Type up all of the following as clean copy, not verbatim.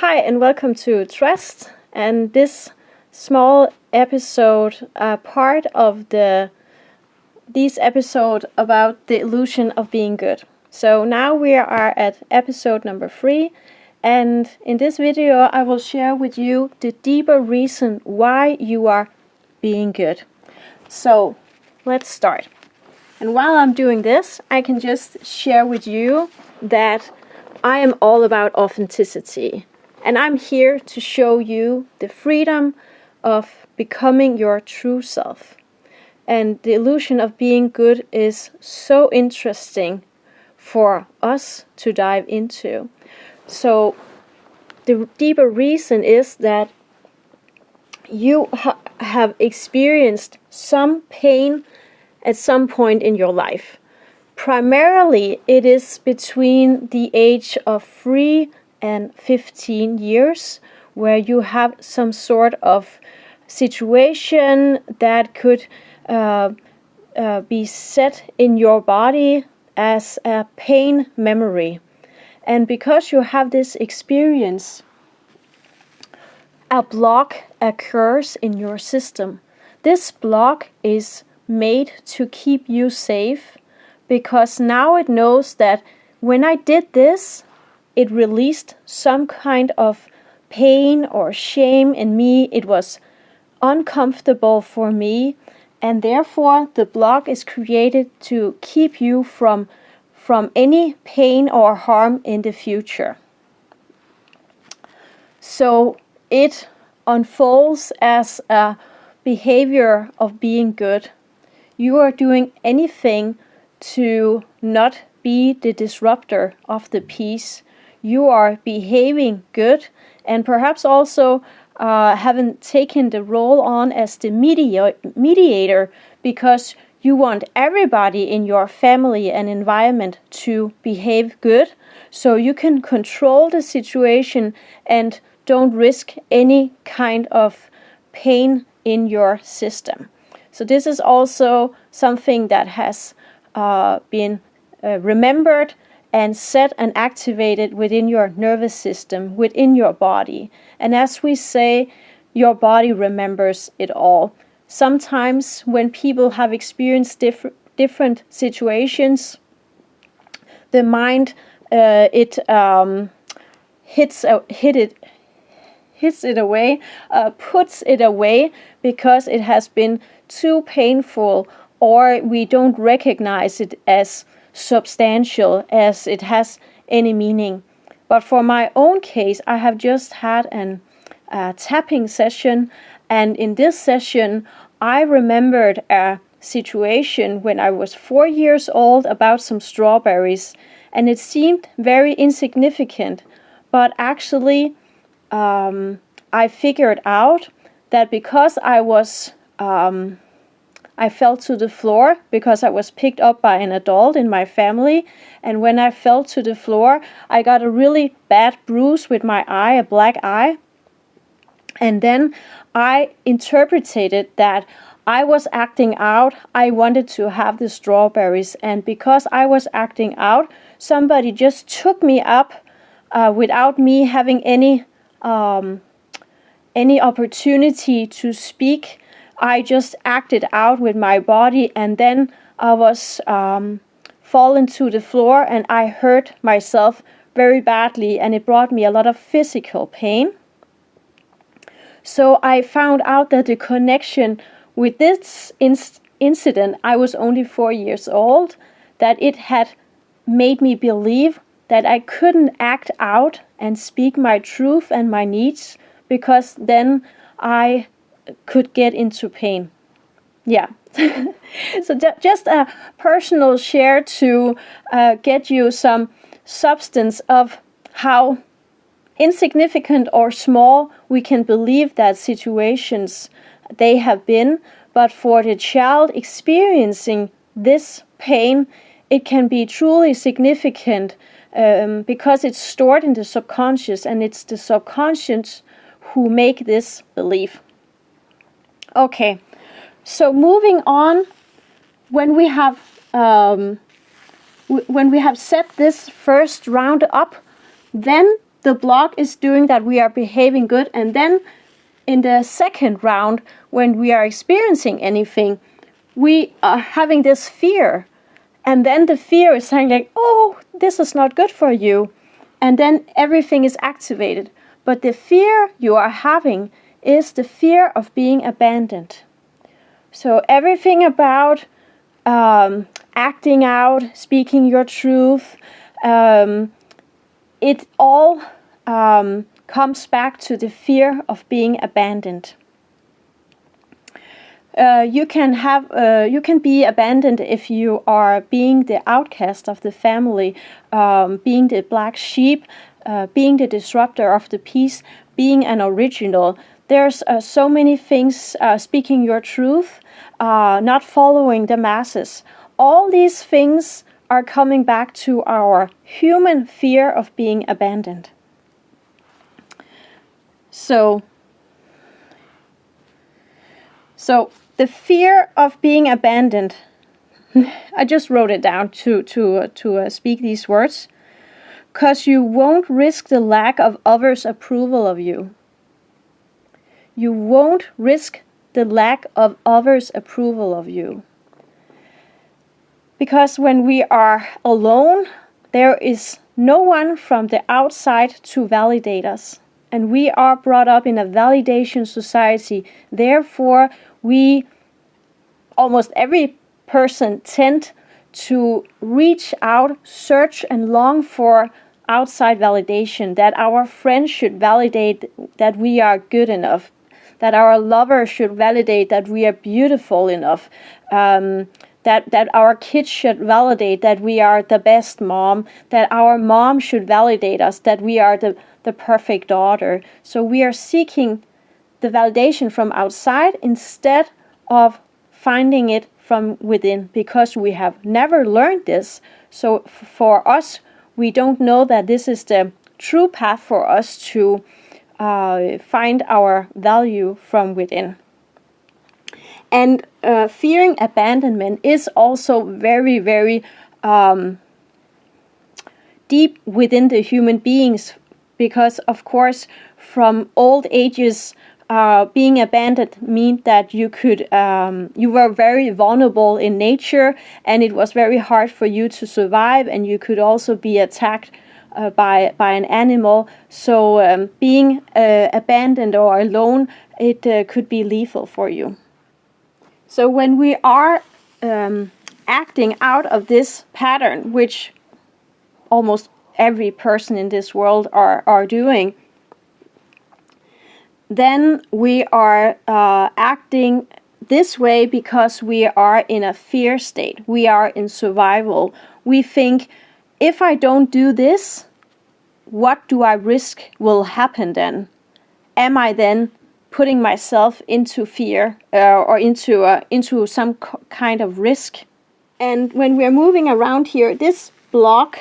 Hi and welcome to Trust, and this small episode, part of this episode about the illusion of being good. So now we are at episode number 3, and in this video I will share with you the deeper reason why you are being good. So let's start. And while I'm doing this, I can just share with you that I am all about authenticity. And I'm here to show you the freedom of becoming your true self. And the illusion of being good is so interesting for us to dive into. So the deeper reason is that you have experienced some pain at some point in your life. Primarily, it is between the age of 3 and 15 years, where you have some sort of situation that could be set in your body as a pain memory. And because you have this experience, a block occurs in your system. This block is made to keep you safe, because now it knows that when I did this, it released some kind of pain or shame in me. It was uncomfortable for me, and therefore the block is created to keep you from any pain or harm in the future. So it unfolds as a behavior of being good. You are doing anything to not be the disruptor of the peace. You are behaving good, and perhaps also haven't taken the role on as the mediator, because you want everybody in your family and environment to behave good, so you can control the situation and don't risk any kind of pain in your system. So this is also something that has been remembered and set and activated within your nervous system, within your body. And as we say, your body remembers it all. Sometimes when people have experienced different situations, the mind hits it away, puts it away, because it has been too painful, or we don't recognize it as substantial, as it has any meaning. But for my own case, I have just had a tapping session, and in this session I remembered a situation when I was 4 years old about some strawberries, and it seemed very insignificant, but actually I figured out that because I fell to the floor because I was picked up by an adult in my family. And when I fell to the floor, I got a really bad bruise with my eye, a black eye. And then I interpreted that I was acting out. I wanted to have the strawberries. And because I was acting out, somebody just took me up without me having any opportunity to speak. I just acted out with my body, and then I was fallen to the floor, and I hurt myself very badly, and it brought me a lot of physical pain. So I found out that the connection with this incident, I was only 4 years old, that it had made me believe that I couldn't act out and speak my truth and my needs, because then I could get into pain. Yeah. So just a personal share to get you some substance of how insignificant or small we can believe that situations they have been, but for the child experiencing this pain, it can be truly significant, because it's stored in the subconscious, and it's the subconscious who make this belief. Okay, so moving on, when we have set this first round up, then the block is doing that we are behaving good, and then in the second round, when we are experiencing anything, we are having this fear. And then the fear is saying like, oh, this is not good for you. And then everything is activated. But the fear you are having is the fear of being abandoned. So everything about acting out, speaking your truth, it all comes back to the fear of being abandoned. You can be abandoned if you are being the outcast of the family, being the black sheep, being the disruptor of the peace, being an original. There's so many things, speaking your truth, not following the masses. All these things are coming back to our human fear of being abandoned. So the fear of being abandoned, I just wrote it down to speak these words, because you won't risk the lack of others' approval of you. You won't risk the lack of others' approval of you. Because when we are alone, there is no one from the outside to validate us. And we are brought up in a validation society. Therefore, almost every person tend to reach out, search and long for outside validation, that our friends should validate that we are good enough, that our lover should validate that we are beautiful enough, that our kids should validate that we are the best mom, that our mom should validate us, that we are the perfect daughter. So we are seeking the validation from outside instead of finding it from within, because we have never learned this. So for us, we don't know that this is the true path for us to find our value from within. And fearing abandonment is also very, very deep within the human beings, because of course from old ages being abandoned meant that you were very vulnerable in nature, and it was very hard for you to survive, and you could also be attacked by an animal. So being abandoned or alone, it could be lethal for you. So when we are acting out of this pattern, which almost every person in this world are doing, then we are acting this way because we are in a fear state. We are in survival. We think, if I don't do this, what do I risk will happen then? Am I then putting myself into fear or into some kind of risk? And when we're moving around here, this block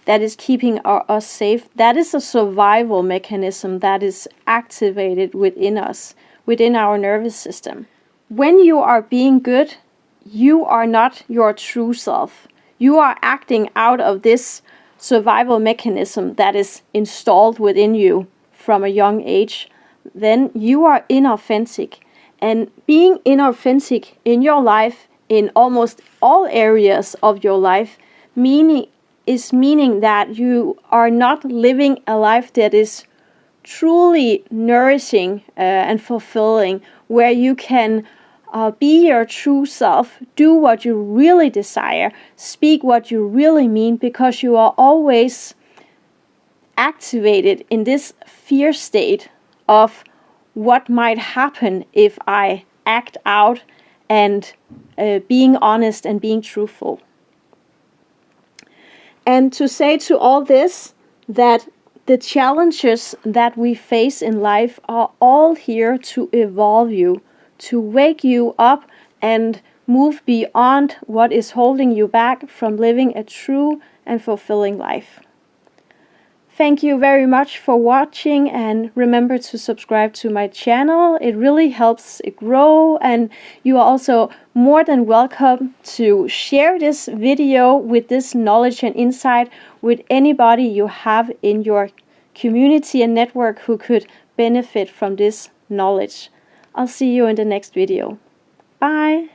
that is keeping us safe, that is a survival mechanism that is activated within us, within our nervous system. When you are being good, you are not your true self. You are acting out of this survival mechanism that is installed within you from a young age. Then you are inauthentic. And being inauthentic in your life, in almost all areas of your life, meaning that you are not living a life that is truly nourishing and fulfilling, where you can be your true self, do what you really desire, speak what you really mean, because you are always activated in this fear state of what might happen if I act out and being honest and being truthful. And to say to all this that the challenges that we face in life are all here to evolve you, to wake you up and move beyond what is holding you back from living a true and fulfilling life. Thank you very much for watching, and remember to subscribe to my channel. It really helps it grow, and you are also more than welcome to share this video with this knowledge and insight with anybody you have in your community and network who could benefit from this knowledge. I'll see you in the next video. Bye!